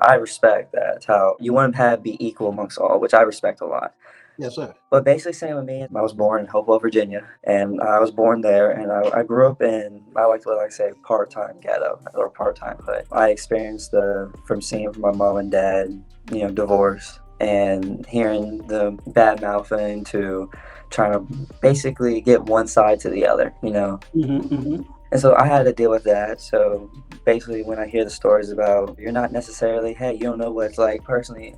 I respect that. It's how you want to have be equal amongst all, which I respect a lot. Yes, sir. But basically, same with me. I was born in Hopewell, Virginia, and I was born there. And I grew up in, I like to say, part-time ghetto or part-time hood. I experienced from seeing from my mom and dad, divorce, and hearing the bad mouthing to trying to basically get one side to the other. And so I had to deal with that. So basically, when I hear the stories about you're not necessarily, hey, you don't know what it's like personally.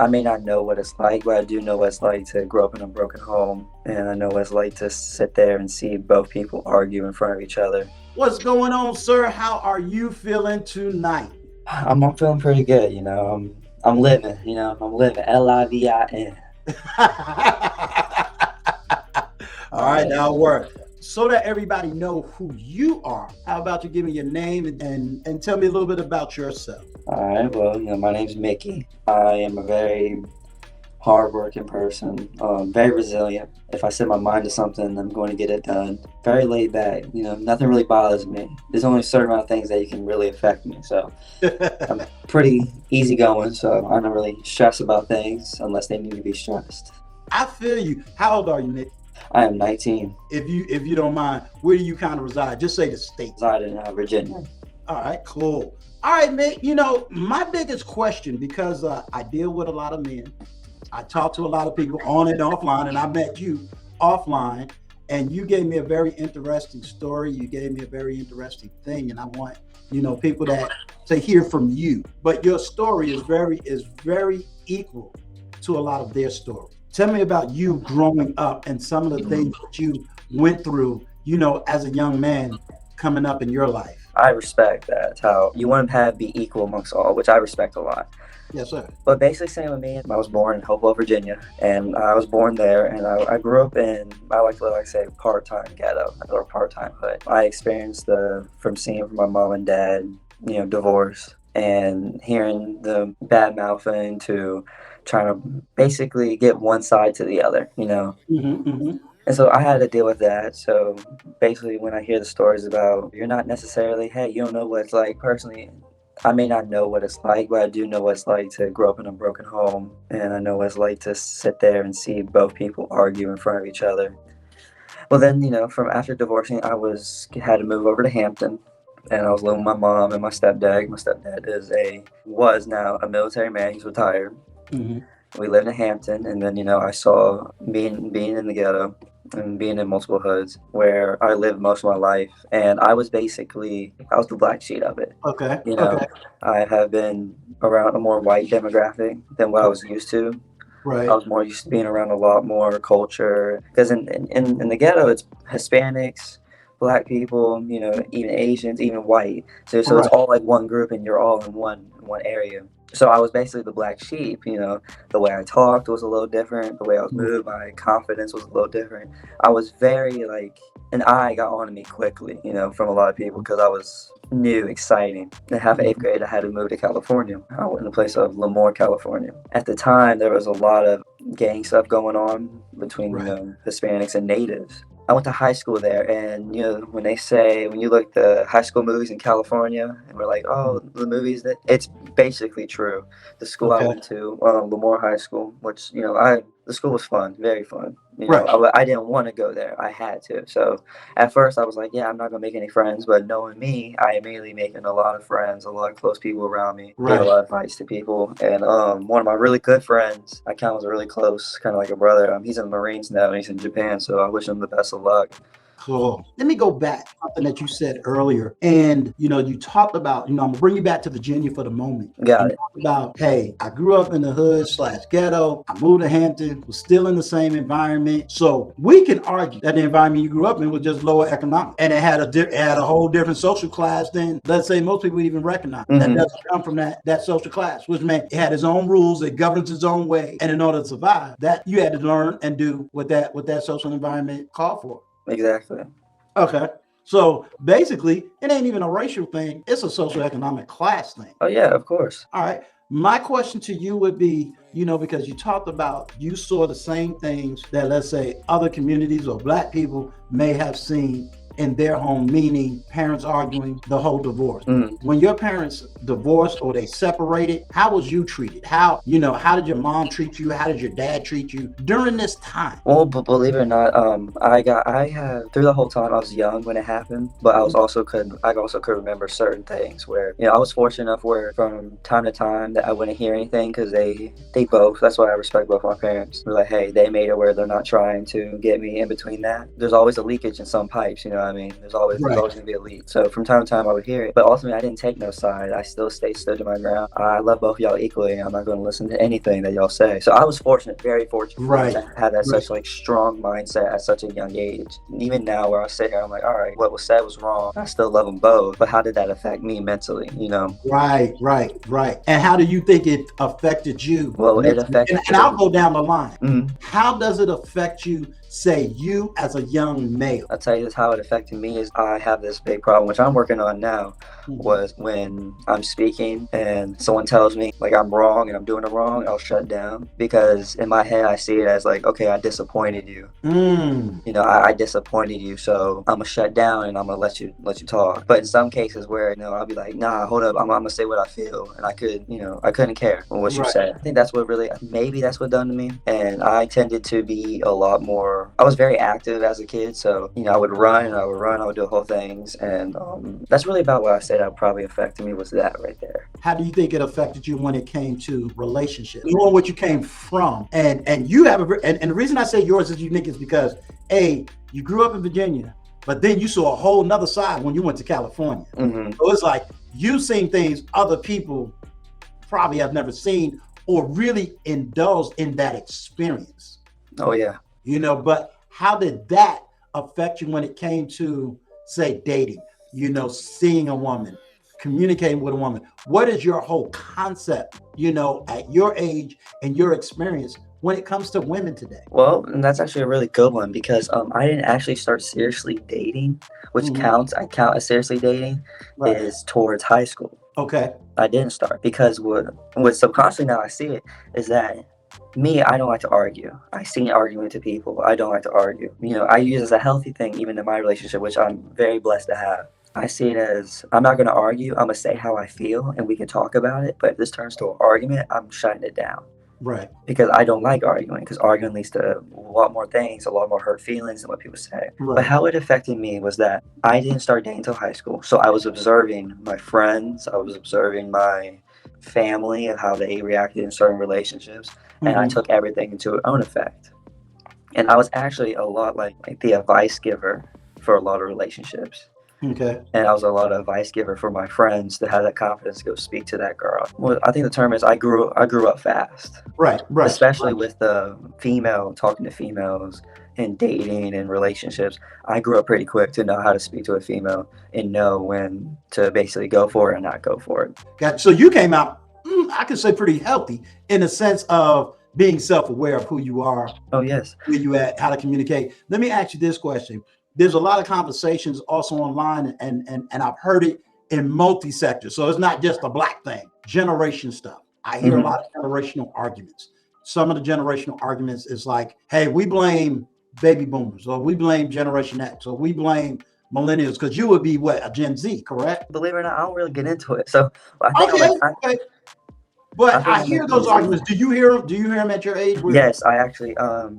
I may not know what it's like, but I do know what it's like to grow up in a broken home. And I know what it's like to sit there and see both people argue in front of each other. What's going on, sir? How are you feeling tonight? I'm feeling pretty good, I'm living, I'm living. LIVIN. All right, that'll work. So that everybody know who you are, how about you give me your name and tell me a little bit about yourself? All right, well, my name's Mickey. I am a very hardworking person, very resilient. If I set my mind to something, I'm going to get it done. Very laid back, nothing really bothers me. There's only a certain amount of things that you can really affect me. So I'm pretty easygoing, so I don't really stress about things unless they need to be stressed. I feel you. How old are you, Nick? I am 19. If you don't mind, where do you kind of reside? Just say the state. Reside in Virginia. All right, cool. All right, Mick, my biggest question, because I deal with a lot of men, I talk to a lot of people on and offline, and I met you offline, and you gave me a very interesting story. You gave me a very interesting thing, and I want, people to hear from you. But your story is very equal to a lot of their story. Tell me about you growing up and some of the things that you went through, as a young man coming up in your life. I respect that. It's how you want to be equal amongst all, which I respect a lot. Yes, sir. But basically, same with me. I was born in Hopewell, Virginia, and I was born there, and I grew up in, I like to say, part-time ghetto or part-time hood. I experienced from seeing from my mom and dad, divorce, and hearing the bad mouthing to trying to basically get one side to the other. And so I had to deal with that. So basically, when I hear the stories about you're not necessarily, hey, you don't know what it's like personally. I may not know what it's like, but I do know what it's like to grow up in a broken home. And I know what it's like to sit there and see both people argue in front of each other. Well, then, from after divorcing, had to move over to Hampton. And I was living with my mom and my stepdad. My stepdad was now a military man. He's retired. Mm-hmm. We lived in Hampton, and then I saw being in the ghetto and being in multiple hoods where I lived most of my life, and I was the black sheep of it. Okay. Okay. I have been around a more white demographic than what I was used to. Right. I was more used to being around a lot more culture because in the ghetto it's Hispanics, black people, even Asians, even white. So Right. It's all like one group, and you're all in one area. So I was basically the black sheep, the way I talked was a little different. The way I was moved, my confidence was a little different. I was very an eye got on me quickly, from a lot of people because I was new, exciting. In half of 8th grade, I had to move to California. I went in the place of Lemoore, California. At the time, there was a lot of gang stuff going on between, Hispanics and natives. I went to high school there, and when you look at the high school movies in California, and we're like, oh, the movies it's basically true. The school I went to, Lemoore High School, which the school was fun, very fun. I didn't want to go there, I had to. So at first I was like, yeah, I'm not gonna make any friends, but knowing me, I immediately making a lot of friends, a lot of close people around me, gave a lot of advice to people, and one of my really good friends, I kind of was really close, kind of like a brother. He's in the Marines now, and he's in Japan, so I wish him the best of luck. Cool. Let me go back to something that you said earlier. And, you talked about, I'm going to bring you back to Virginia for the moment. Got it. About, hey, I grew up in the hood/ghetto. I moved to Hampton, was still in the same environment. So we can argue that the environment you grew up in was just lower economic. And it had a whole different social class than, let's say, most people would even recognize. Mm-hmm. That doesn't come from that social class, which meant it had its own rules, it governs its own way. And in order to survive, that you had to learn and do what that social environment called for. Exactly. Okay. So basically, it ain't even a racial thing. It's a socioeconomic class thing. Oh, yeah, of course. All right. My question to you would be, because you talked about you saw the same things that, let's say, other communities or black people may have seen in their home, meaning parents arguing, the whole divorce. Mm. When your parents divorced or they separated, how was you treated? How did your mom treat you? How did your dad treat you during this time? Well, but believe it or not, I had through the whole time I was young when it happened, but I also could remember certain things where I was fortunate enough where from time to time that I wouldn't hear anything because they both. That's why I respect both my parents. They're like, hey, they made it where they're not trying to get me in between that. There's always a leakage in some pipes, you know what I mean? There's always gonna be a leak. So from time to time I would hear it, but ultimately I didn't take no side. I still stayed stood to my ground. I love both of y'all equally. I'm not going to listen to anything that y'all say. So I was fortunate, very fortunate, to have that such like strong mindset at such a young age. And even now, where I sit here, I'm like, all right, what was said was wrong. I still love them both, but how did that affect me mentally? Right. And how do you think it affected you? Well, it affected. And I'll go down the line. Mm-hmm. How does it affect you? Say you as a young male. I'll tell you this, how it affected me is I have this big problem, which I'm working on now, was when I'm speaking and someone tells me like I'm wrong and I'm doing it wrong, I'll shut down because in my head I see it as like, okay, I disappointed you. I disappointed you, so I'm gonna shut down and I'm gonna let you talk. But in some cases where I'll be like, nah, hold up, I'm gonna say what I feel, and I couldn't care what you said. I think that's what maybe that's what done to me, and I tended to be a lot more. I was very active as a kid, so I would run, I would do whole things, and that's really about what I said that probably affected me was that right there. How do you think it affected you when it came to relationships? Knowing what you came from, and you have and the reason I say yours is unique is because you grew up in Virginia, but then you saw a whole nother side when you went to California. Mm-hmm. So it's like you've seen things other people probably have never seen or really indulged in that experience. Oh yeah. But how did that affect you when it came to, say, dating, seeing a woman, communicating with a woman? What is your whole concept, at your age and your experience when it comes to women today? Well, and that's actually a really good one because I didn't actually start seriously dating, which counts. I count as seriously dating is towards high school. Okay. I didn't start because what subconsciously now I see it is that me, I don't like to argue. I see arguing to people. I don't like to argue. I use it as a healthy thing, even in my relationship, which I'm very blessed to have. I see it as I'm not going to argue. I'm going to say how I feel and we can talk about it. But if this turns to an argument, I'm shutting it down. Right. Because I don't like arguing, because arguing leads to a lot more things, a lot more hurt feelings than what people say. Right. But how it affected me was that I didn't start dating until high school. So I was observing my friends. I was observing my family and how they reacted in certain relationships. And I took everything into own effect. And I was actually a lot like the advice giver for a lot of relationships. Okay. And I was a lot of advice giver for my friends to have that confidence to go speak to that girl. Well, I think the term is I grew up fast. Right. Especially with the talking to females and dating and relationships. I grew up pretty quick to know how to speak to a female and know when to basically go for it and not go for it. Gotcha. So you came out, I could say pretty healthy in the sense of being self-aware of who you are. Oh, yes. Where you at, how to communicate. Let me ask you this question. There's a lot of conversations also online and I've heard it in multi-sectors. So it's not just a black thing, generation stuff. I hear a lot of generational arguments. Some of the generational arguments is like, hey, we blame baby boomers or we blame Generation X or we blame millennials because you would be what, a Gen Z, correct? Believe it or not, I don't really get into it. So I think okay. But I hear those arguments. Do you hear them? Do you hear them at your age? Yes, I actually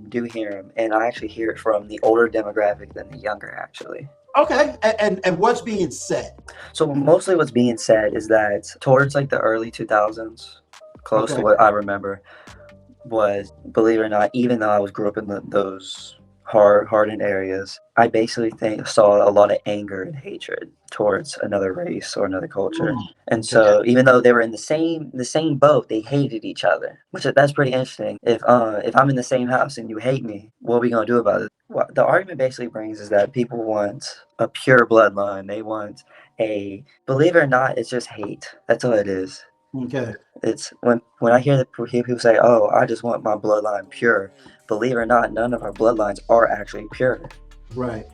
do hear them, and I actually hear it from the older demographic than the younger, actually. Okay, and what's being said? So mostly what's being said is that towards like the early 2000s, close to what I remember, was, believe it or not, even though I grew up in those hardened areas, I basically saw a lot of anger and hatred towards another race or another culture. And so even though they were in the same boat, they hated each other, which that's pretty interesting. If I'm in the same house and you hate me, what are we going to do about it? What the argument basically brings is that people want a pure bloodline. They want believe it or not, it's just hate. That's all it is. Okay. It's when I hear people say, "Oh, I just want my bloodline pure." Believe it or not, none of our bloodlines are actually pure. Right.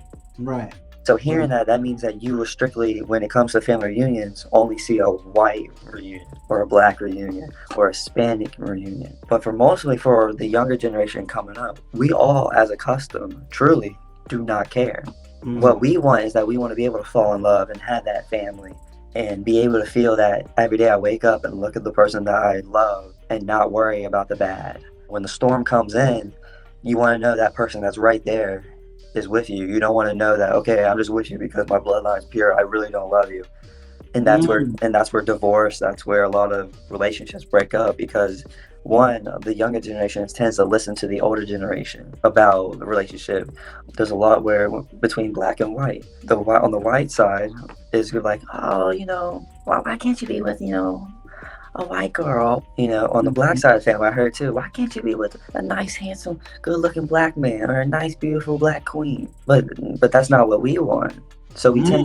So hearing that means that you will strictly, when it comes to family reunions, only see a white reunion or a black reunion or a Hispanic reunion. But mostly for the younger generation coming up, we all, as a custom, truly do not care. What we want is that we want to be able to fall in love and have that family and be able to feel that every day I wake up and look at the person that I love and not worry about the bad. When the storm comes in, you want to know that person that's right there is with you. You don't want to know that, okay, I'm just with you because my bloodline's pure. I really don't love you. And that's where divorce, that's where a lot of relationships break up, because one, the younger generation tends to listen to the older generation about the relationship. There's a lot where between black and white, on the white side is like, oh, why can't you be with, a white girl? On the black side of the family, I heard too, why can't you be with a nice, handsome, good-looking black man or a nice, beautiful black queen? But that's not what we want. So we tend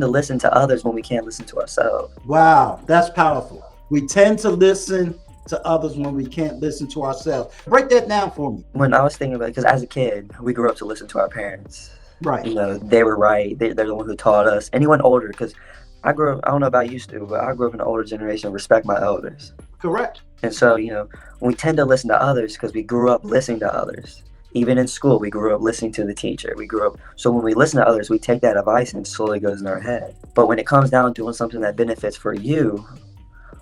to listen to others when we can't listen to ourselves. Wow, that's powerful. We tend to listen to others when we can't listen to ourselves. Break that down for me. When I was thinking about it, because as a kid, we grew up to listen to our parents. Right. They were right. They're the one who taught us. Anyone older, because I grew up, I don't know about you, Stu, but I grew up in an older generation, respect my elders. Correct. And so, we tend to listen to others because we grew up listening to others. Even in school, we grew up listening to the teacher. So when we listen to others, we take that advice and it slowly goes in our head. But when it comes down to doing something that benefits for you,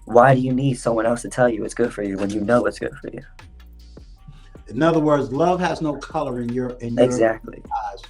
why do you need someone else to tell you it's good for you when you know it's good for you? In other words, love has no color in your Exactly. eyes.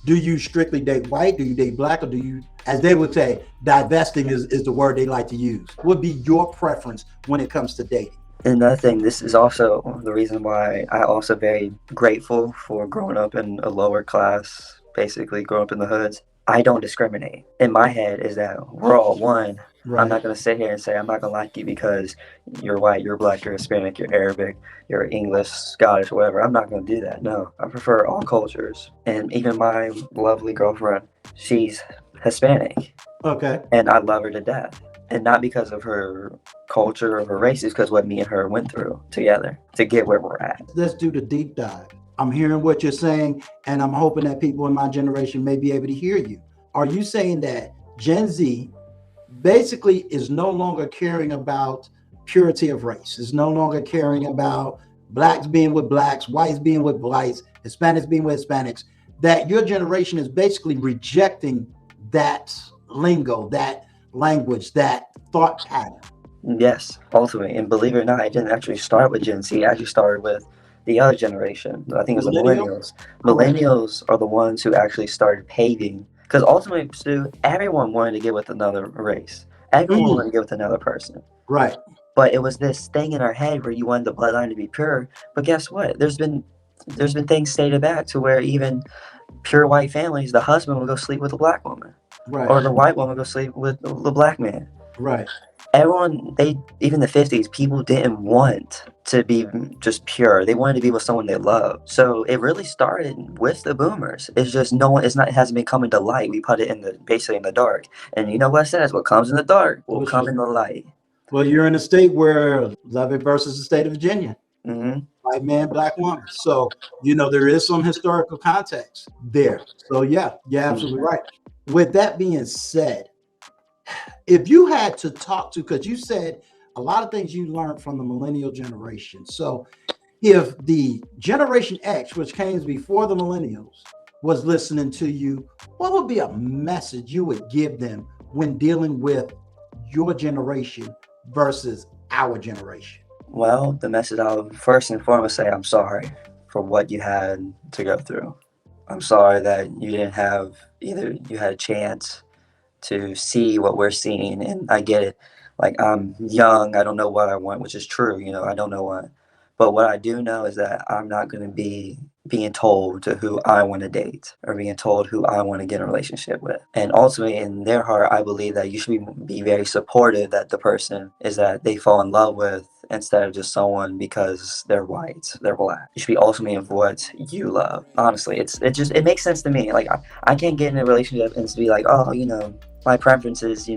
Do you strictly date white? Do you date black? Or do you, as they would say, divesting is the word they like to use? What would be your preference when it comes to dating? Another thing, this is also the reason why I also very grateful for growing up in a lower class, basically growing up in the hoods. I don't discriminate. In my head is that we're all one. Right. I'm not going to sit here and say I'm not going to like you because you're white, you're black, you're Hispanic, you're Arabic, you're English, Scottish, whatever. I'm not going to do that. No, I prefer all cultures. And even my lovely girlfriend, she's Hispanic. Okay. And I love her to death. And not because of her culture or her race, it's because what me and her went through together to get where we're at. Let's do the deep dive. I'm hearing what you're saying, and I'm hoping that people in my generation may be able to hear you. Are you saying that Gen Z basically is no longer caring about purity of race, is no longer caring about blacks being with blacks, whites being with whites, Hispanics being with Hispanics, that your generation is basically rejecting that lingo, that language, that thought pattern? Yes, ultimately. And believe it or not, I didn't actually start with Gen Z. I actually started with the other generation. I think it was the millennials. Millennials are the ones who actually started paving. Because ultimately, Stu, everyone wanted to get with another race. Everyone wanted to get with another person. Right. But it was this thing in our head where you wanted the bloodline to be pure. But guess what? There's been things stated back to where even pure white families, the husband will go sleep with a black woman. Right. Or the white woman will go sleep with the black man. Right. Everyone, even the 50s, people didn't want to be just pure. They wanted to be with someone they loved. So it really started with the boomers. It's just it hasn't been coming to light. We put it basically in the dark. And you know what it says? What comes in the dark will come in the light. Well, you're in a state where Lubbock versus the state of Virginia. Mm-hmm. White man, black woman. So, there is some historical context there. So yeah, you're absolutely right. With that being said, if you had to talk to, because you said a lot of things you learned from the millennial generation. So if the Generation X, which came before the millennials, was listening to you, what would be a message you would give them when dealing with your generation versus our generation? Well, the message I would first and foremost say, I'm sorry for what you had to go through. I'm sorry that you didn't have, either you had a chance to see what we're seeing. And I get it. Like, I'm young. I don't know what I want, which is true. I don't know what. But what I do know is that I'm not going to be being told to who I want to date or being told who I want to get in a relationship with. And ultimately, in their heart, I believe that you should be very supportive that the person is that they fall in love with, instead of just someone because they're white, they're black. You should be ultimately of what you love. Honestly, it makes sense to me. Like, I can't get in a relationship and be like, oh, my preference is,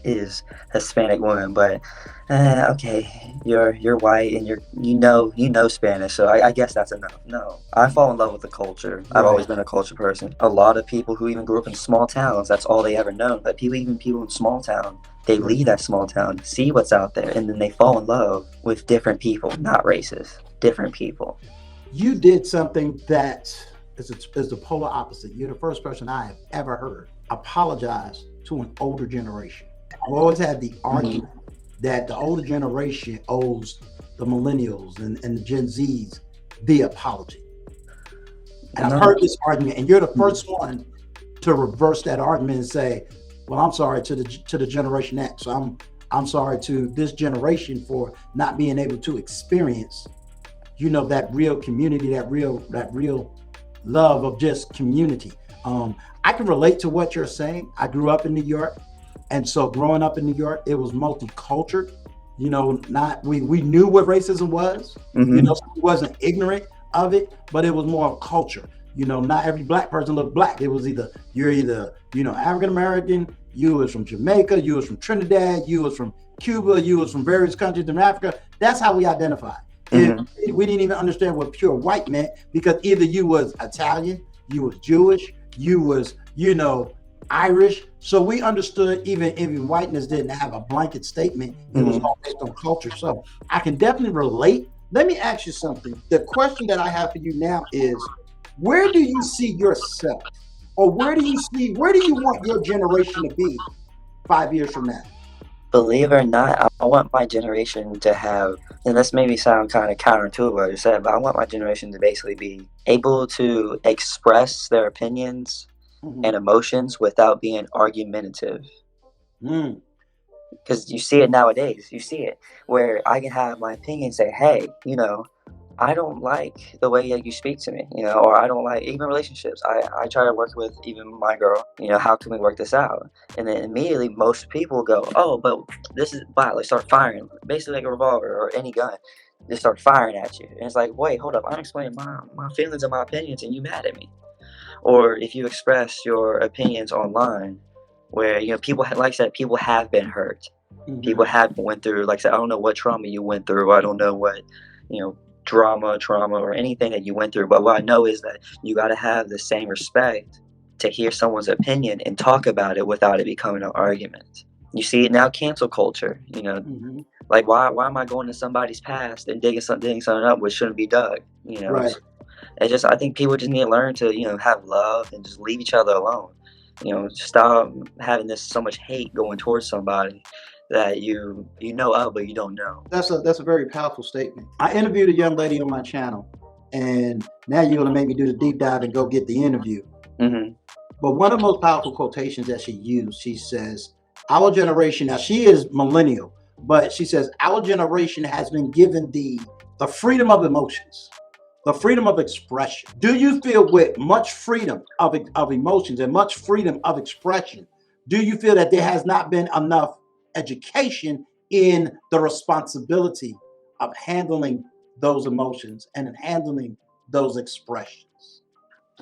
is Hispanic woman, but okay, you're white and you know Spanish, so I guess that's enough. No, I fall in love with the culture. Right. I've always been a culture person. A lot of people who even grew up in small towns, that's all they ever known. But people in small town, they leave that small town, see what's out there, and then they fall in love with different people, not races, different people. You did something that is the polar opposite. You're the first person I have ever heard apologize to an older generation. I've always had the argument that the older generation owes the millennials and the Gen Zs the apology. And I've heard this argument, and you're the first one to reverse that argument and say, well, I'm sorry to the Generation X. I'm sorry to this generation for not being able to experience, that real community, that real love of just community. I can relate to what you're saying. I grew up in New York, and so growing up in New York, it was multicultural. We knew what racism was. We wasn't ignorant of it, but it was more of culture. Not every black person looked black. It was you're either African American, you was from Jamaica, you was from Trinidad, you was from Cuba, you was from various countries in Africa. That's how we identified. We didn't even understand what pure white meant, because either you was Italian, you was Jewish, you was Irish. So we understood even whiteness didn't have a blanket statement. It was all based on culture. So I can definitely relate. Let me ask you something. The question that I have for you now is, where do you see yourself, or where do you want your generation to be 5 years from now? Believe it or not, I want my generation to have, and this made me sound kind of counter to what you said, but I want my generation to basically be able to express their opinions and emotions without being argumentative. Because you see it nowadays. You see it where I can have my opinion and say, hey, I don't like the way you speak to me, or I don't like even relationships. I try to work with even my girl, how can we work this out? And then immediately most people go, oh, but this is bad. They start firing, basically like a revolver or any gun. They start firing at you. And it's like, wait, hold up. I'm explaining my feelings and my opinions and you mad at me. Or if you express your opinions online where, people, like I said, people have been hurt. People have went through, like I said, I don't know what trauma you went through. I don't know what, trauma or anything that you went through, but what I know is that you got to have the same respect to hear someone's opinion and talk about it without it becoming an argument. You see it now, cancel culture, like why am I going to somebody's past and digging something up which shouldn't be dug, Right. It's just, I think people just need to learn to have love and just leave each other alone, stop having this so much hate going towards somebody that you know of, but you don't know. That's a very powerful statement. I interviewed a young lady on my channel, and now you're gonna make me do the deep dive and go get the interview. But one of the most powerful quotations that she used, she says, our generation, now she is millennial, but she says, our generation has been given the freedom of emotions, the freedom of expression. Do you feel with much freedom of emotions and much freedom of expression, do you feel that there has not been enough education in the responsibility of handling those emotions and in handling those expressions?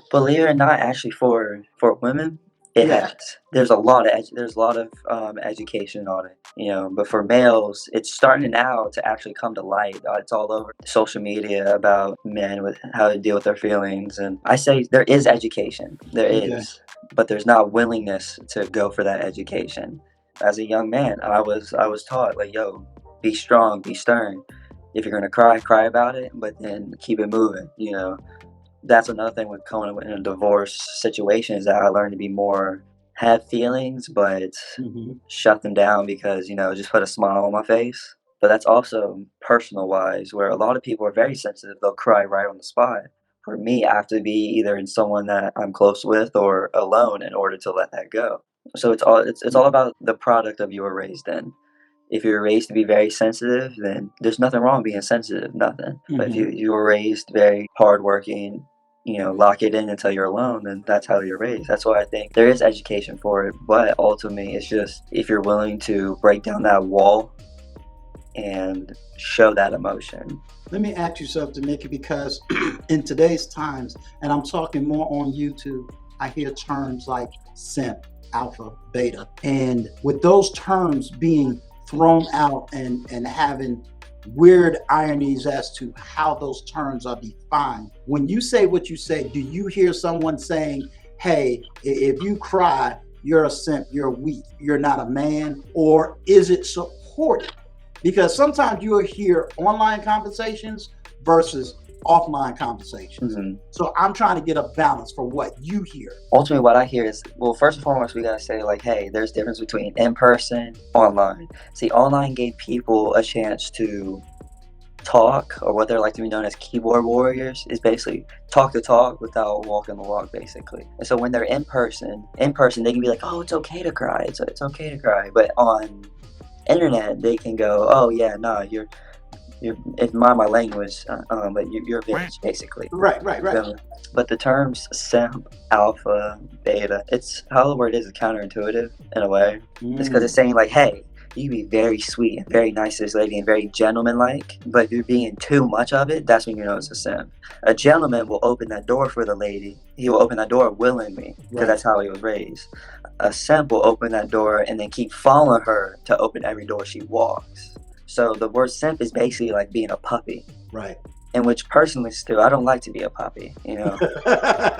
Believe it or not, actually, for women, it has. There's a lot of education on it, but for males, it's starting now to actually come to light. It's all over social media about men with how to deal with their feelings, and I say there is education, there is, but there's not willingness to go for that education. As a young man, I was taught, like, yo, be strong, be stern. If you're gonna cry about it, but then keep it moving. That's another thing with going in a divorce situation, is that I learned to be more, have feelings, but shut them down because, just put a smile on my face. But that's also personal wise, where a lot of people are very sensitive. They'll cry right on the spot. For me, I have to be either in someone that I'm close with or alone in order to let that go. So it's all about the product of you were raised in. If you're raised to be very sensitive, then there's nothing wrong being sensitive, nothing. But if you were raised very hardworking, lock it in until you're alone, then that's how you're raised. That's why I think there is education for it. But ultimately, it's just if you're willing to break down that wall and show that emotion. Let me ask you something, Mickey, because in today's times, and I'm talking more on YouTube, I hear terms like simp, alpha, beta. And with those terms being thrown out and having weird ironies as to how those terms are defined, when you say what you say, do you hear someone saying, hey, if you cry, you're a simp, you're weak, you're not a man? Or is it supported? Because sometimes you'll hear online conversations versus offline conversations. Mhm. So I'm trying to get a balance for what you hear. Ultimately, what I hear is, well, first and foremost, we gotta say, like, hey, there's difference between in person, online. See, online gave people a chance to talk, or what they're like to be known as keyboard warriors, is basically talk the talk without walking the walk, basically. And so when they're in person, they can be like, oh, it's okay to cry, it's okay to cry. But on internet, they can go, oh yeah, no, you're if mind my language, but you're a bitch, basically. Right. But the terms simp, alpha, beta, it's how the word is counterintuitive in a way. It's because it's saying like, hey, you can be very sweet and very nice to this lady and very gentleman-like, but if you're being too much of it, that's when you know it's a simp. A gentleman will open that door for the lady. He will open that door willingly, because that's how he was raised. A simp will open that door and then keep following her to open every door she walks. So the word simp is basically like being a puppy. Right. In which, personally, still, I don't like to be a puppy. You know.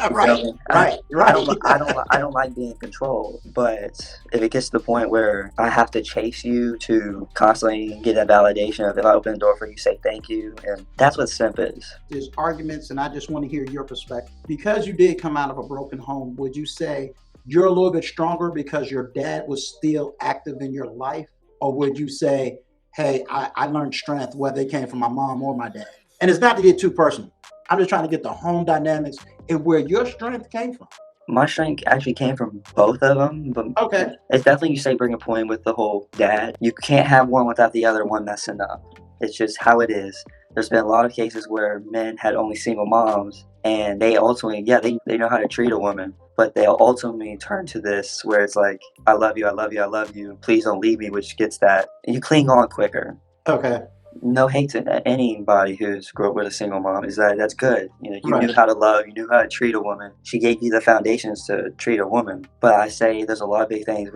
Right. I don't like being controlled. But if it gets to the point where I have to chase you to constantly get that validation of, if I open the door for you, say thank you, and that's what simp is. There's arguments, and I just want to hear your perspective. Because you did come out of a broken home, would you say you're a little bit stronger because your dad was still active in your life, or would you say, hey, I learned strength whether it came from my mom or my dad? And it's not to get too personal. I'm just trying to get the home dynamics and where your strength came from. My strength actually came from both of them. But okay, it's definitely, you say, bring a point with the whole dad. You can't have one without the other one messing up. It's just how it is. There's been a lot of cases where men had only single moms, and they ultimately, they know how to treat a woman, but they'll ultimately turn to this where it's like, I love you, I love you, I love you, please don't leave me, which gets that. You cling on quicker. Okay. No hate to anybody who's grew up with a single mom. That's good. You know, you knew how to love, you knew how to treat a woman. She gave you the foundations to treat a woman. But I say there's a lot of big things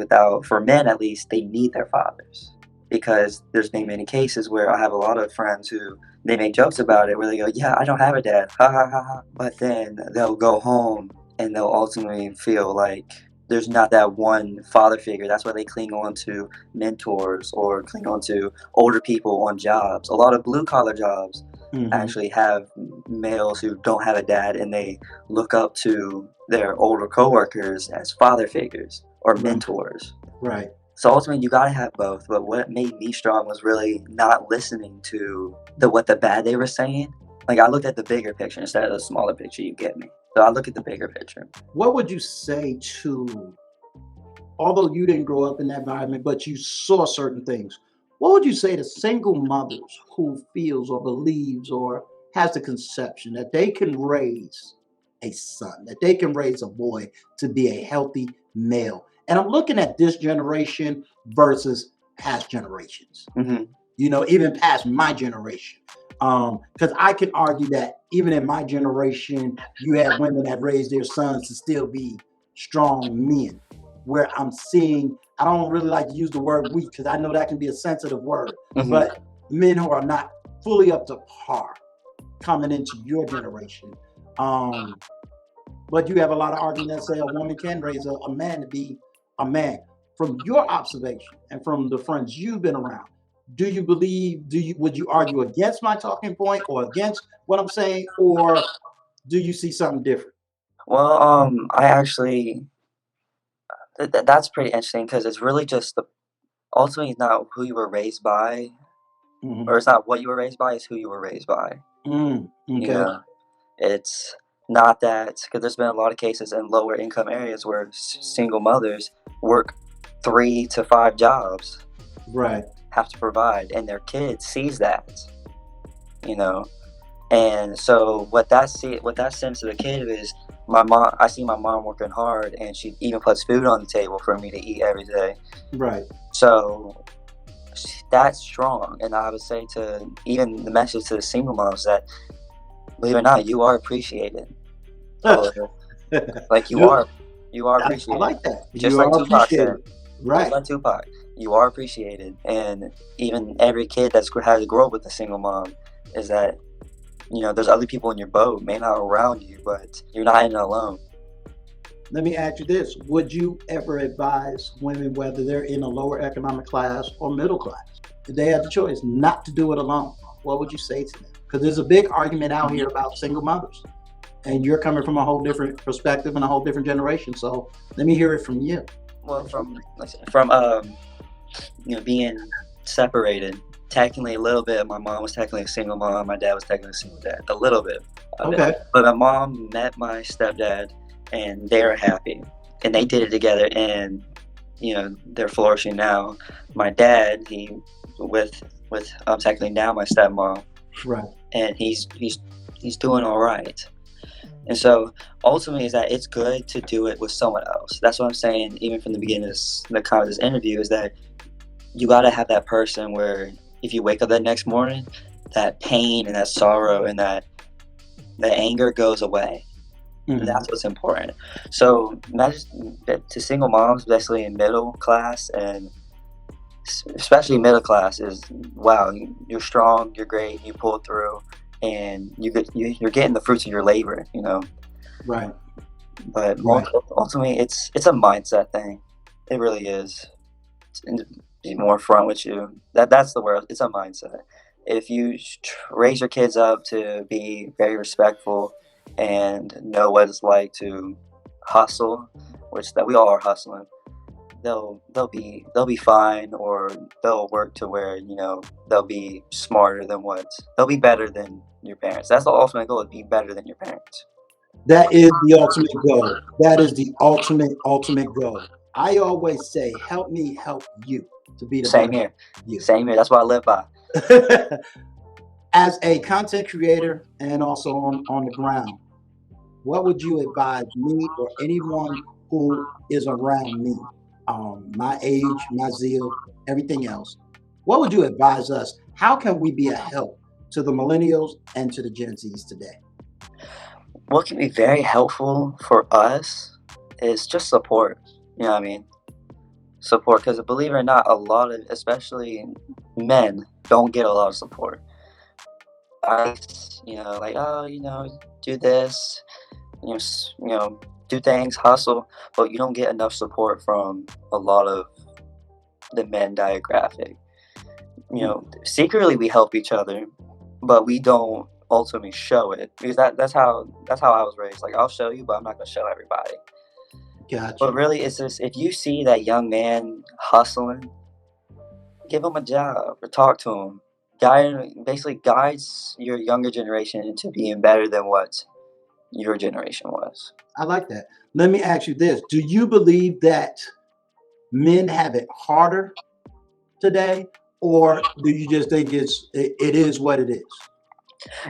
for men at least, they need their fathers. Because there's been many cases where I have a lot of friends who, they make jokes about it, where they go, yeah, I don't have a dad, ha ha ha ha. But then they'll go home and they'll ultimately feel like there's not that one father figure. That's why they cling on to mentors or cling on to older people on jobs. A lot of blue collar jobs actually have males who don't have a dad, and they look up to their older coworkers as father figures or mentors. Right. So ultimately, you gotta have both. But what made me strong was really not listening to what the bad they were saying. Like, I looked at the bigger picture instead of the smaller picture, you get me. So I look at the bigger picture. What would you say to, although you didn't grow up in that environment, but you saw certain things, what would you say to single mothers who feels or believes or has the conception that they can raise a son, that they can raise a boy to be a healthy male? And I'm looking at this generation versus past generations, you know, even past my generation. Because I can argue that even in my generation, you had women that raised their sons to still be strong men. Where I'm seeing, I don't really like to use the word weak because I know that can be a sensitive word, but men who are not fully up to par coming into your generation. But you have a lot of arguments that say a woman can raise a man to be a man. From your observation and from the friends you've been around, would you argue against my talking point or against what I'm saying, or do you see something different? Well, I actually, that's pretty interesting, because it's really just ultimately, it's not who you were raised by, or it's not what you were raised by, it's who you were raised by. Okay. You know, it's not that, because there's been a lot of cases in lower income areas where single mothers work 3 to 5 jobs. Right. Have to provide, and their kid sees that, you know. And so what that sends to the kid is, I see my mom working hard, and she even puts food on the table for me to eat every day. Right. So that's strong. And I would say, to even the message to the single moms, that, believe it or not, you are appreciated. Like, you are appreciated. I like that. Just like Tupac said. Right. Just like Tupac, you are appreciated. And even every kid has to grow up with a single mom, is that, you know, there's other people in your boat, may not around you, but you're not in it alone. Let me ask you this. Would you ever advise women, whether they're in a lower economic class or middle class, if they have the choice, not to do it alone? what would you say to them? Because there's a big argument out here about single mothers, and you're coming from a whole different perspective and a whole different generation. So let me hear it from you. Well, from being separated, technically a little bit. My mom was technically a single mom. My dad was technically a single dad. A little bit. Okay. But my mom met my stepdad, and they're happy, and they did it together, and they're flourishing now. My dad, he with technically now my stepmom, right, and he's doing all right. And so ultimately is that it's good to do it with someone else. That's what I'm saying, even from the beginning of this interview, is that you got to have that person where if you wake up that next morning, that pain and that sorrow and that the anger goes away. Mm-hmm. That's what's important. So not just to single moms, especially in middle class, and especially middle class, is wow, you're strong, you're great, you pull through, and you're getting the fruits of your labor, Right. But ultimately, it's a mindset thing. It really is. To be more front with you. That's the word. It's a mindset. If you raise your kids up to be very respectful and know what it's like to hustle, which that we all are hustling, they'll be fine, or they'll work to where they'll be smarter than they'll be better than your parents. That's the ultimate goal: to be better than your parents. That is the ultimate goal. That is the ultimate goal. I always say, help me help you to be the same here. Same here. That's what I live by. As a content creator and also on the ground, what would you advise me or anyone who is around me, my age, my zeal, everything else? What would you advise us? How can we be a help to the millennials and to the Gen Zs today? What can be very helpful for us is just support. You know what I mean? Support, because believe it or not, a lot of, especially men, don't get a lot of support. Do this, do things, hustle, but you don't get enough support from a lot of the Venn diagraphic. Secretly we help each other, but we don't ultimately show it, because that's how I was raised. Like, I'll show you, but I'm not gonna show everybody. Gotcha. But really, it's just, if you see that young man hustling, give him a job or talk to him. Basically guides your younger generation into being better than what your generation was. I like that. Let me ask you this. Do you believe that men have it harder today, or do you just think it is what it is?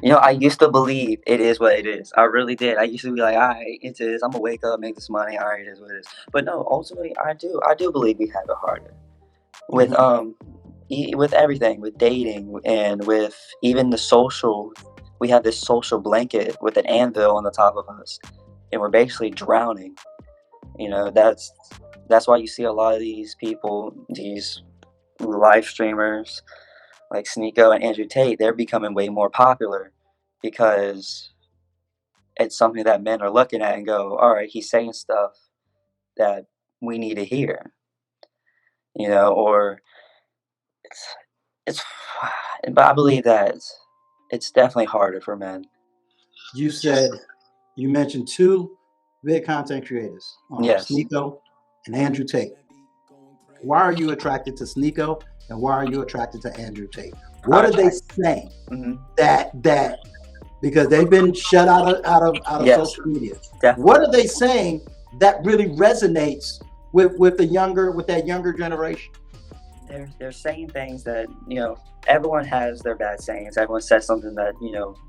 I used to believe it is what it is. I really did. I used to be like, all right, it is. I'm gonna wake up, make this money. All right, it is what it is. But no, ultimately, I do believe we have it harder with with everything, with dating, and with even the social. We have this social blanket with an anvil on the top of us, and we're basically drowning. That's why you see a lot of these people, these live streamers like Sneako and Andrew Tate. They're becoming way more popular because it's something that men are looking at and go, all right, he's saying stuff that we need to hear, or it's but I believe that it's definitely harder for men. You mentioned two big content creators, yes, Sneako and Andrew Tate. Why are you attracted to Sneako, and why are you attracted to Andrew Tate? What are they saying that because they've been shut out of yes, social media? Definitely. What are they saying that really resonates with that younger generation? They're saying things that everyone has their bad sayings. Everyone says something that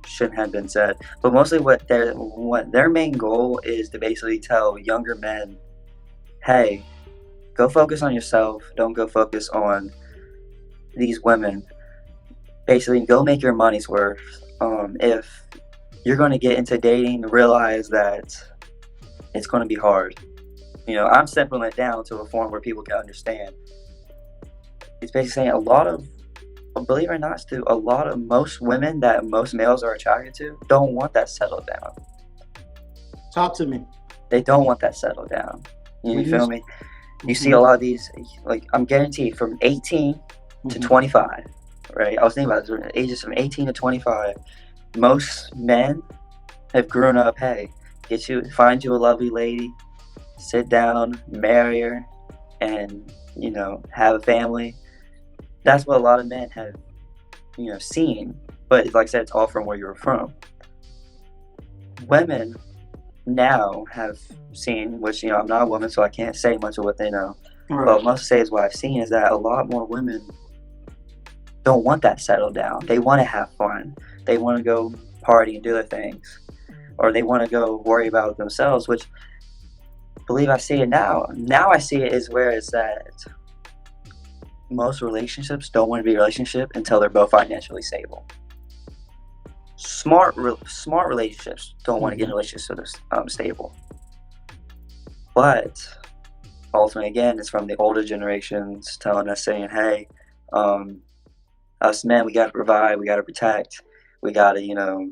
shouldn't have been said. But mostly what their main goal is to basically tell younger men, hey, go focus on yourself. Don't go focus on these women. Basically, go make your money's worth. If you're going to get into dating, realize that it's going to be hard. I'm simpling it down to a form where people can understand. It's basically saying believe it or not, Stu, most women that most males are attracted to don't want that settled down. Talk to me. They don't want that settled down. You feel me? You see a lot of these, like, I'm guaranteed from 18 to 25, right? I was thinking about this, ages from 18 to 25. Most men have grown up, hey, find you a lovely lady, sit down, marry her, and, have a family. That's what a lot of men have, seen. But like I said, it's all from where you're from. Women now have seen, which, I'm not a woman, so I can't say much of what they know. Right. But must say is what I've seen is that a lot more women don't want that settled down. They want to have fun. They want to go party and do their things. Or they want to go worry about themselves, which, believe I see it now. Now I see it is where it's that most relationships don't want to be a relationship until they're both financially stable. Smart relationships don't want to get in relationships so they're stable. But ultimately, again, it's from the older generations telling us, saying, hey, us men, we got to provide, we got to protect, we got to,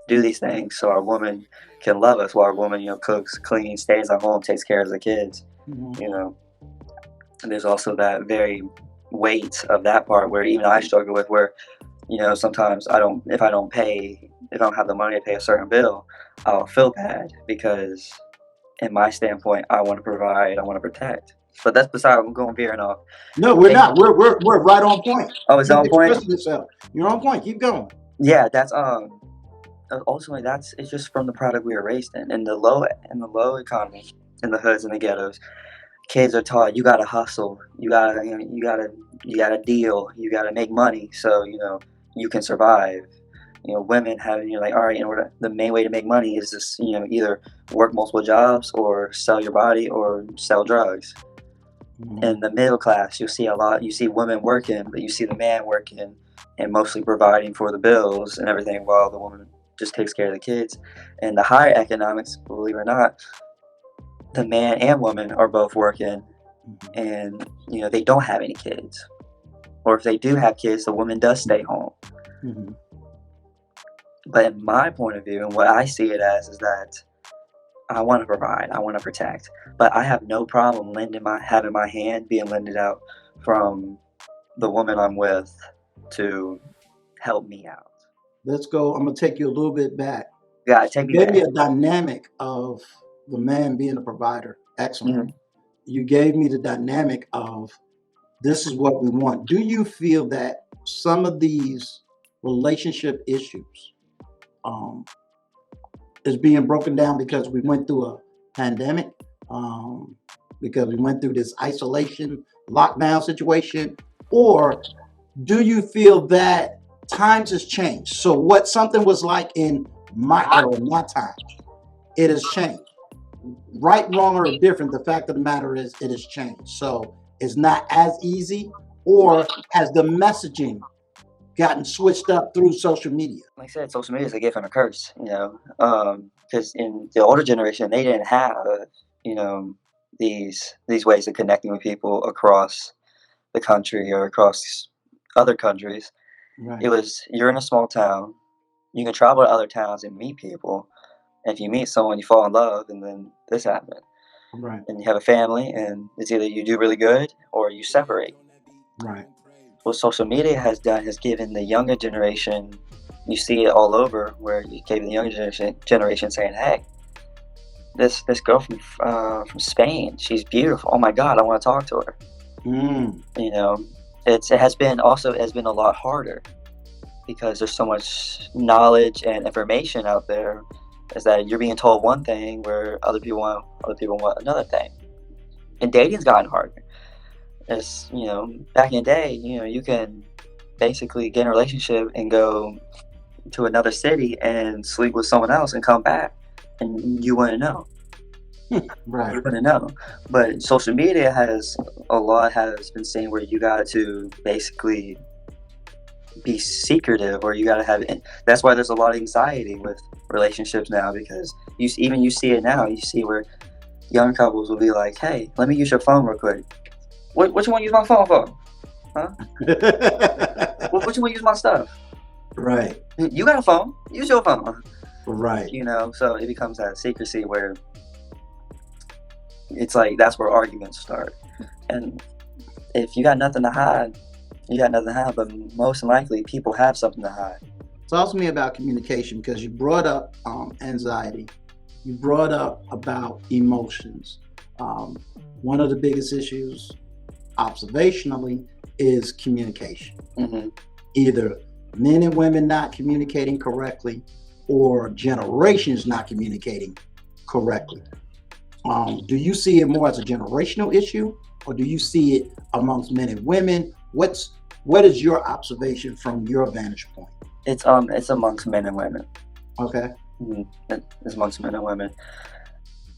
do these things so our woman can love us, while our woman, cooks, cleans, stays at home, takes care of the kids. And there's also that very weight of that part where even I struggle with, where, sometimes if I don't have the money to pay a certain bill, I'll feel bad because in my standpoint, I want to provide, I want to protect. But that's beside, I'm going veering off. No, we're not. We're right on point. Oh, it's on point? You're on point. Keep going. Yeah, that's ultimately it's just from the product we were raised in the low economy, in the hoods and the ghettos. Kids are taught you gotta hustle, you gotta deal, you gotta make money so you can survive. Women have like, all right, the main way to make money is just either work multiple jobs or sell your body or sell drugs. In the middle class, you see women working, but you see the man working and mostly providing for the bills and everything, while the woman just takes care of the kids. And the higher economics, believe it or not, the man and woman are both working, and they don't have any kids, or if they do have kids, the woman does stay home. But in my point of view, and what I see it as, is that I want to provide, I want to protect, but I have no problem having my hand being lended out from the woman I'm with to help me out. Let's go. I'm gonna take you a little bit back. Yeah, take me back. You gave me a dynamic of the man being a provider. Excellent. You gave me the dynamic of this is what we want. Do you feel that some of these relationship issues is being broken down because we went through a pandemic, because we went through this isolation, lockdown situation, or do you feel that times has changed? So what something was like in my era, my time, it has changed. Right, wrong, or different, the fact of the matter is it has changed. So it's not as easy, or has the messaging gotten switched up through social media? Like I said, social media is a gift and a curse, because in the older generation, they didn't have, these ways of connecting with people across the country or across other countries. Right. It was, you're in a small town, you can travel to other towns and meet people. And if you meet someone, you fall in love, and then this happened. Right. And you have a family, and it's either you do really good or you separate. Right. What social media has done has given the younger generation, you see it all over, where you gave the younger generation saying, hey, this girl from Spain, she's beautiful. Oh my God, I want to talk to her. It has been a lot harder because there's so much knowledge and information out there, is that you're being told one thing where other people want another thing. And dating's gotten harder. It's, back in the day, you can basically get in a relationship and go to another city and sleep with someone else and come back, and you wouldn't know. Right. You wouldn't know. But social media has been saying where you got to basically be secretive, or you got to have it. That's why there's a lot of anxiety with relationships now, because you see it now. You see where young couples will be like, hey, let me use your phone real quick. What you want to use my phone for? Huh? What you want to use my stuff? Right. You got a phone. Use your phone. Right. So it becomes that secrecy where it's like, that's where arguments start. And if you got nothing to hide, You got nothing to hide, but most likely people have something to hide. Talk to me about communication, because you brought up anxiety. You brought up about emotions. Um, One of the biggest issues, observationally, is communication. Mm-hmm. Either men and women not communicating correctly, or generations not communicating correctly. Do you see it more as a generational issue, or do you see it amongst men and women? What is your observation from your vantage point? It's amongst men and women. Okay. It's amongst men and women.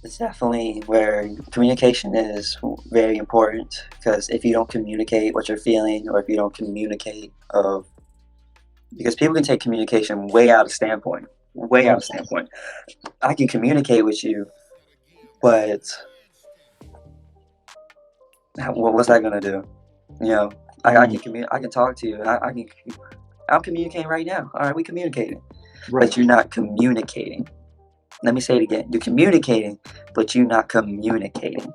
It's definitely where communication is very important, because if you don't communicate what you're feeling, or if you don't communicate because people can take communication way out of standpoint, I can communicate with you, but what's that gonna do? You know, I can talk to you. I'm communicating right now. All right, we communicating, Right. but you're not communicating. Let me say it again. You're communicating, but you're not communicating.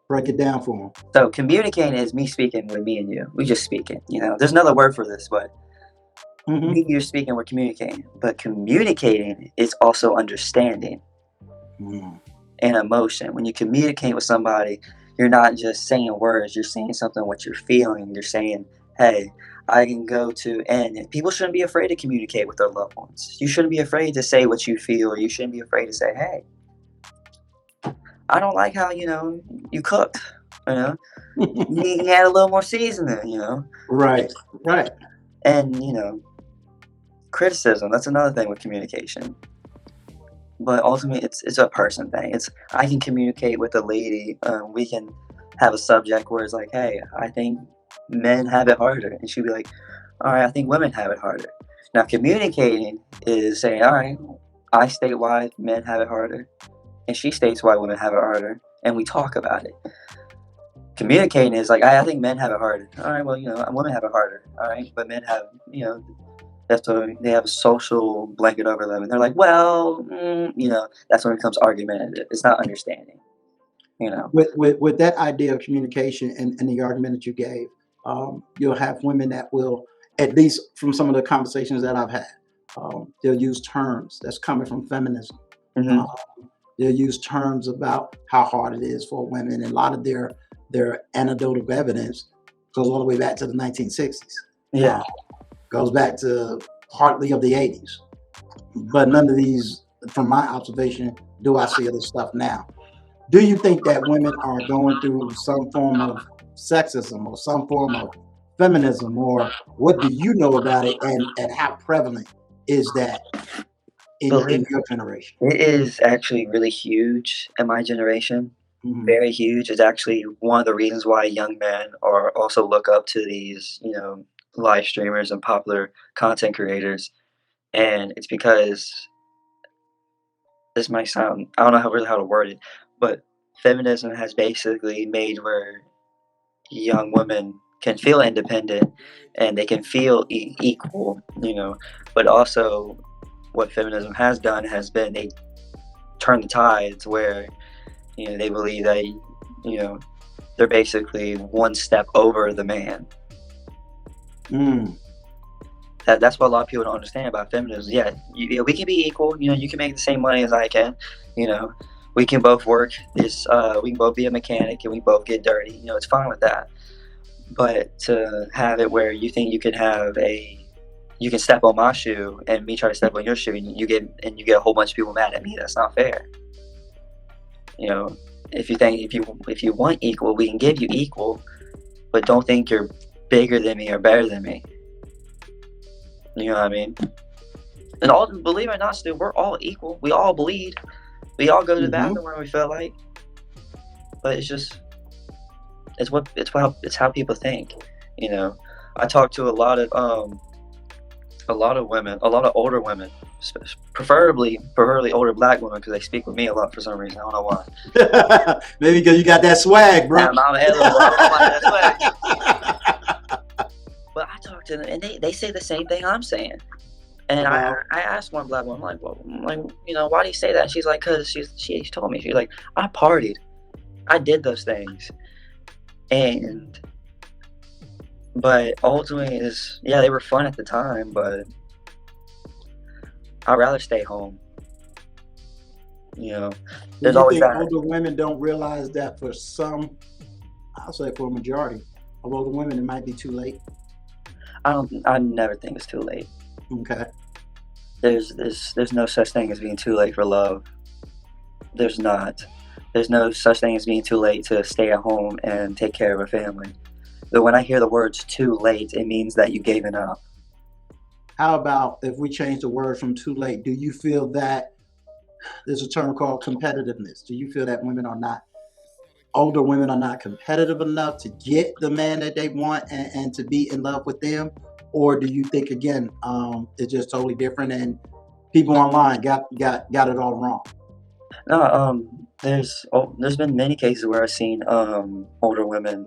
Break it down for them. So communicating is me speaking with me and you. We just speaking. There's another word for this, but me and you're speaking, we're communicating. But communicating is also understanding and emotion. When you communicate with somebody, you're not just saying words. You're saying something what you're feeling. You're saying, hey, I can go to, and people shouldn't be afraid to communicate with their loved ones. You shouldn't be afraid to say what you feel, or you shouldn't be afraid to say, hey, I don't like how, you cooked, you need to add a little more seasoning, Right. And, criticism, that's another thing with communication. But ultimately, it's a person thing. I can communicate with a lady. We can have a subject where it's like, hey, I think men have it harder. And she'd be like, all right, I think women have it harder. Now, communicating is saying, all right, I state why men have it harder, and she states why women have it harder, and we talk about it. Communicating is like, I think men have it harder. All right, well, women have it harder. All right, but men have, they have a social blanket over them, and they're like, well, that's when it becomes argumentative. It's not understanding. With that idea of communication and the argument that you gave, you'll have women that will, at least from some of the conversations that I've had, they'll use terms that's coming from feminism. Mm-hmm. They'll use terms about how hard it is for women, and a lot of their anecdotal evidence goes all the way back to the 1960s. Yeah. Goes back to partly of the 80s. But none of these, from my observation, do I see this stuff now. Do you think that women are going through some form of sexism or some form of feminism, or what do you know about it, and how prevalent is that in your generation? It is actually really huge in my generation. Mm-hmm. Very huge. It's actually one of the reasons why young men are also look up to these, live streamers and popular content creators. And it's because, this might sound, I don't know how to word it, but feminism has basically made where young women can feel independent and they can feel equal, but also what feminism has done has been they turn the tides where, they believe that, they're basically one step over the man. That's what a lot of people don't understand about feminism. Yeah, we can be equal. You can make the same money as I can. We can both work. We can both be a mechanic, and we both get dirty. It's fine with that. But to have it where you think you can you can step on my shoe and me try to step on your shoe, and you get a whole bunch of people mad at me. That's not fair. If you think if you want equal, we can give you equal, but don't think you're bigger than me or better than me. You know what I mean? And believe it or not, Stu, we're all equal. We all bleed. We all go to the bathroom when we feel like. But it's how people think. I talk to a lot of women, a lot of older women, preferably older black women, because they speak with me a lot for some reason. I don't know why. Maybe because you got that swag, bro. I'm that swag. But I talk to them, and they say the same thing I'm saying. And I asked one black woman, I'm like, why do you say that? She's like, because she told me, she's like, I partied. I did those things. And But ultimately, they were fun at the time, but I'd rather stay home. You know, Do there's you always think that. older women don't realize that for some, I'll say for a majority of older women, it might be too late? I never think it's too late. Okay. There's no such thing as being too late for love. There's not. There's no such thing as being too late to stay at home and take care of a family. But when I hear the words too late, it means that you've given up. How about if we change the word from too late? Do you feel that there's a term called competitiveness? Do you feel that older women are not competitive enough to get the man that they want and to be in love with them? Or do you think, again, it's just totally different and people online got it all wrong? No, there's been many cases where I've seen older women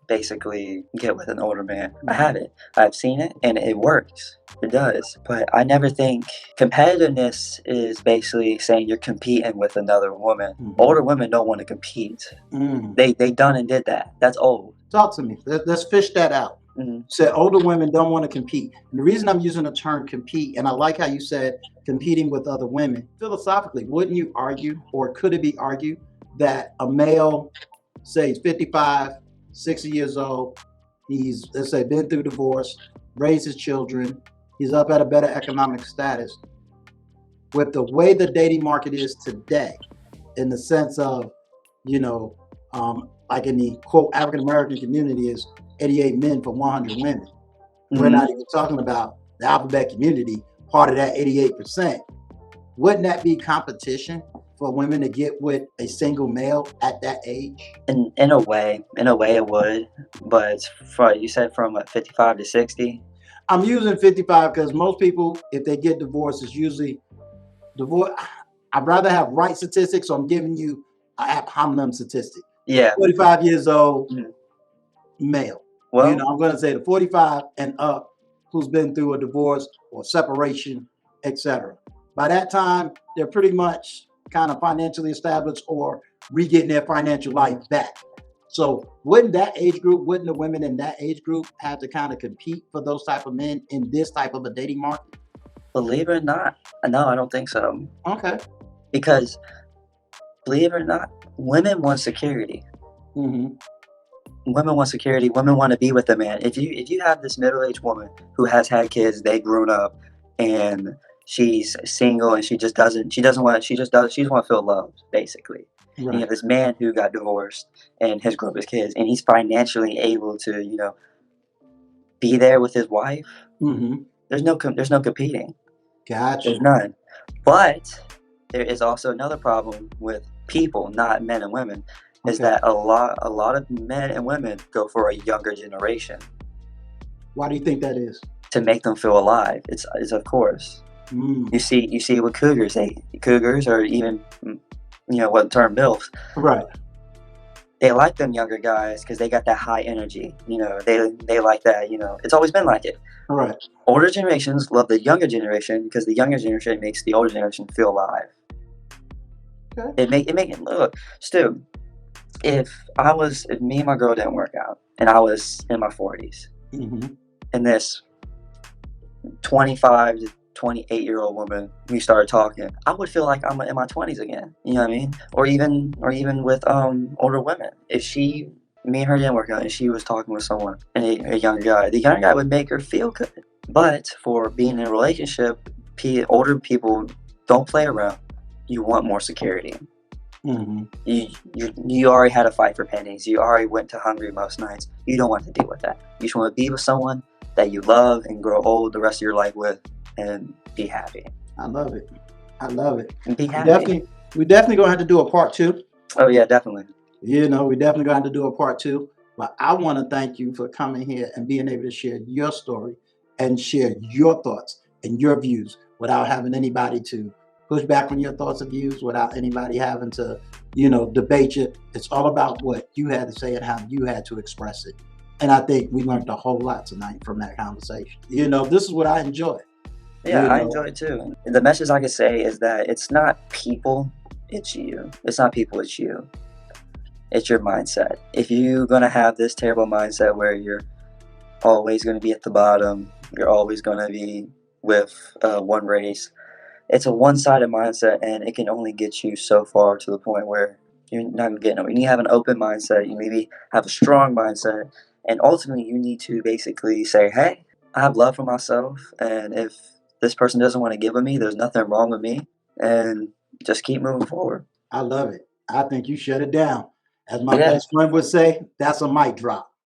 basically get with an older man. I haven't. I've seen it and it works. It does. But I never think competitiveness is basically saying you're competing with another woman. Older women don't want to compete. They done and did that. That's old. Talk to me. Let's fish that out. Said older women don't want to compete. And the reason I'm using the term compete, and I like how you said competing with other women, philosophically, wouldn't you argue, or could it be argued, that a male, say he's 55, 60 years old, he's, let's say, been through divorce, raised his children, he's up at a better economic status, with the way the dating market is today, in the sense of, like in the quote African American community is 88 men for 100 women. We're not even talking about the alphabet community, part of that 88%. Wouldn't that be competition for women to get with a single male at that age? In a way it would. But you said from what, 55 to 60? I'm using 55 because most people, if they get divorced, it's usually divorce. I'd rather have right statistics, so I'm giving you a ad hominem statistic. Yeah. 45 years old, male. Well, I'm going to say the 45 and up who's been through a divorce or separation, etc. By that time, they're pretty much kind of financially established or re-getting their financial life back. So wouldn't the women in that age group have to kind of compete for those type of men in this type of a dating market? Believe it or not, no, I don't think so. Okay. Because, believe it or not, women want security. Women want security. Women want to be with a man. If you have this middle-aged woman who has had kids, they've grown up, and she's single, and she just want to feel loved, basically. Right. You have this man who got divorced and has grown up his kids, and he's financially able to, be there with his wife. There's no competing. Gotcha. There's none. But there is also another problem with people, not men and women. Is that a lot of men and women go for a younger generation. Why do you think that is? To make them feel alive. It's of course. You see with cougars, or even what the term MILFs. Right. They like them younger guys because they got that high energy. They like that. It's always been like it. Right. Older generations love the younger generation because the younger generation makes the older generation feel alive. Okay. It make it look, Stu. If me and my girl didn't work out, and I was in my 40s, and this 25 to 28-year-old woman, we started talking, I would feel like I'm in my 20s again. You know what I mean? Or even with older women. If me and her didn't work out, and she was talking with someone, and a younger guy, the younger guy would make her feel good. But for being in a relationship, older people don't play around. You want more security. You already had a fight for pennies. You already went to Hungry most nights. You don't want to deal with that. You just want to be with someone that you love and grow old the rest of your life with and be happy. I love it. And be happy. We definitely gonna have to do a part 2. Oh yeah, definitely. We definitely gonna have to do a part 2. But I want to thank you for coming here and being able to share your story and share your thoughts and your views without having anybody to push back on your thoughts and views, without anybody having to, debate you. It's all about what you had to say and how you had to express it. And I think we learned a whole lot tonight from that conversation. This is what I enjoy. Yeah, I enjoy it too. The message I could say is that it's not people, it's you. It's not people, it's you. It's your mindset. If you're going to have this terrible mindset where you're always going to be at the bottom. You're always going to be with one race. It's a one-sided mindset, and it can only get you so far to the point where you're not getting nowhere. You need to have an open mindset. You maybe have a strong mindset, and ultimately, you need to basically say, "Hey, I have love for myself, and if this person doesn't want to give with me, there's nothing wrong with me, and just keep moving forward." I love it. I think you shut it down. As my Yeah. best friend would say, that's a mic drop.